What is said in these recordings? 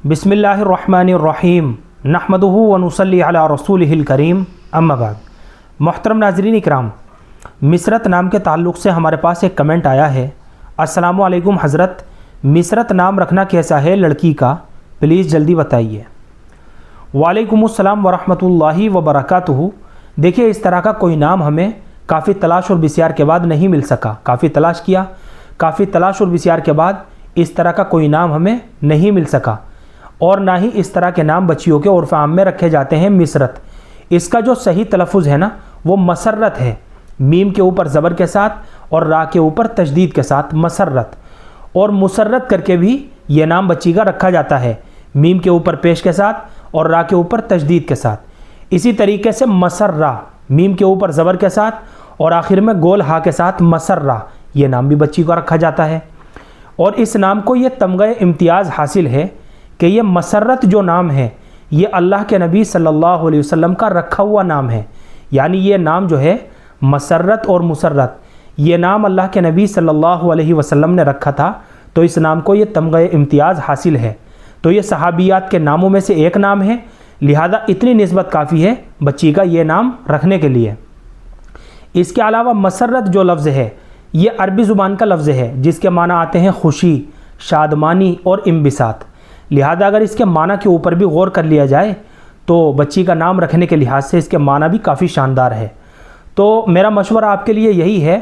बिस्मिल्लाहिर्रहमानिर्रहीम नहमदुहु व नुसल्ली अला रसूलिहिल करीम अम्मा बाद। मोहतरम नाज़रीन इकराम, मिसरत नाम के ताल्लुक़ से हमारे पास एक कमेंट आया है। अस्सलामु अलैकुम हज़रत, मिसरत नाम रखना कैसा है लड़की का, प्लीज़ जल्दी बताइए। वालेकुमुस्सलाम व रहमतुल्लाहि व बरकातुहू। देखिए, इस तरह का कोई नाम हमें काफ़ी तलाश और बिस्यार के बाद नहीं मिल सका। काफ़ी तलाश किया, काफ़ी तलाश और बिस्यार के बाद इस तरह का कोई नाम हमें नहीं मिल सका। और ना ही इस तरह के नाम बच्चियों के उर्फ़ आम में रखे जाते हैं मिसरत। इसका जो सही तलफ़ुज़ है ना, वो मसर्रत है। मीम के ऊपर ज़बर के साथ और रा के ऊपर तशदीद के साथ मसर्रत। और मुसर्रत करके भी ये नाम बच्ची का रखा जाता है, मीम के ऊपर पेश के साथ और रा के ऊपर तशदीद के साथ। इसी तरीके से मसर्रा, मीम के ऊपर ज़बर के साथ और आखिर में गोल हा के साथ मसर्रा, ये नाम भी बच्ची का रखा जाता है। और इस नाम को ये तमग़े इम्तियाज़ हासिल है कि ये मसर्रत जो नाम है, ये अल्लाह के नबी सल्लल्लाहु अलैहि वसल्लम का रखा हुआ नाम है। यानी ये नाम जो है मसर्रत और मुसर्रत, ये नाम अल्लाह के नबी सल्लल्लाहु अलैहि वसल्लम ने रखा था, तो इस नाम को ये तमग़े इम्तियाज़ हासिल है। तो ये सहाबियात के नामों में से एक नाम है, लिहाजा इतनी निस्बत काफ़ी है बच्ची का ये नाम रखने के लिए। इसके अलावा मसर्रत जो लफ्ज़ है, ये अरबी ज़ुबान का लफ्ज़ है जिसके माना आते हैं खुशी, शादमानी और इम्बिसात। लिहाजा अगर इसके माना के ऊपर भी गौर कर लिया जाए तो बच्ची का नाम रखने के लिहाज से इसके माना भी काफ़ी शानदार है। तो मेरा मशवरा आपके लिए यही है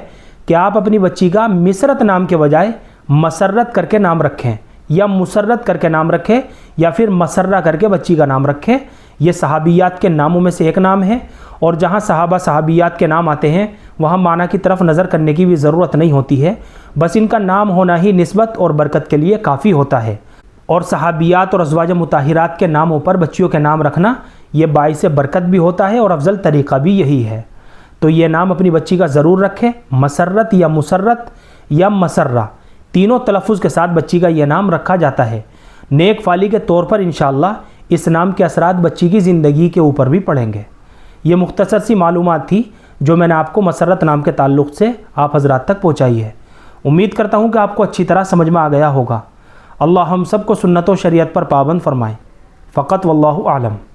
कि आप अपनी बच्ची का मिसरत नाम के बजाय मसर्रत करके नाम रखें, या मुसर्रत करके नाम रखें, या फिर मसर्रा करके बच्ची का नाम रखें। ये सहाबियात के नामों में से एक नाम है, और जहाँ सहाबा सहाबियात के नाम आते हैं वहाँ माना की तरफ नज़र करने की भी ज़रूरत नहीं होती है, बस इनका नाम होना ही निस्बत और बरकत के लिए काफ़ी होता है। और सहाबियात और अज़वाज मुताहिरात के नामों पर बच्चियों के नाम रखना ये बाइस बरकत भी होता है और अफजल तरीक़ा भी यही है। तो ये नाम अपनी बच्ची का ज़रूर रखें, मसर्रत या मुसर्रत या मसर्रा, तीनों तलफ़ुज़ के साथ बच्ची का ये नाम रखा जाता है। नेक फाली के तौर पर इंशाअल्लाह इस नाम के असरात बच्ची की ज़िंदगी के ऊपर भी पड़ेंगे। ये मुख्तसर सी मालूमात थी जो मैंने आपको मसर्रत नाम के ताल्लुक़ से आप हज़रात तक पहुँचाई है। उम्मीद करता हूँ कि आपको अच्छी तरह समझ में आ गया होगा। अल्लाह हम सबको सुन्नत व शरीयत पर पाबंद फरमाए। फ़क़त वल्लाहु आलम।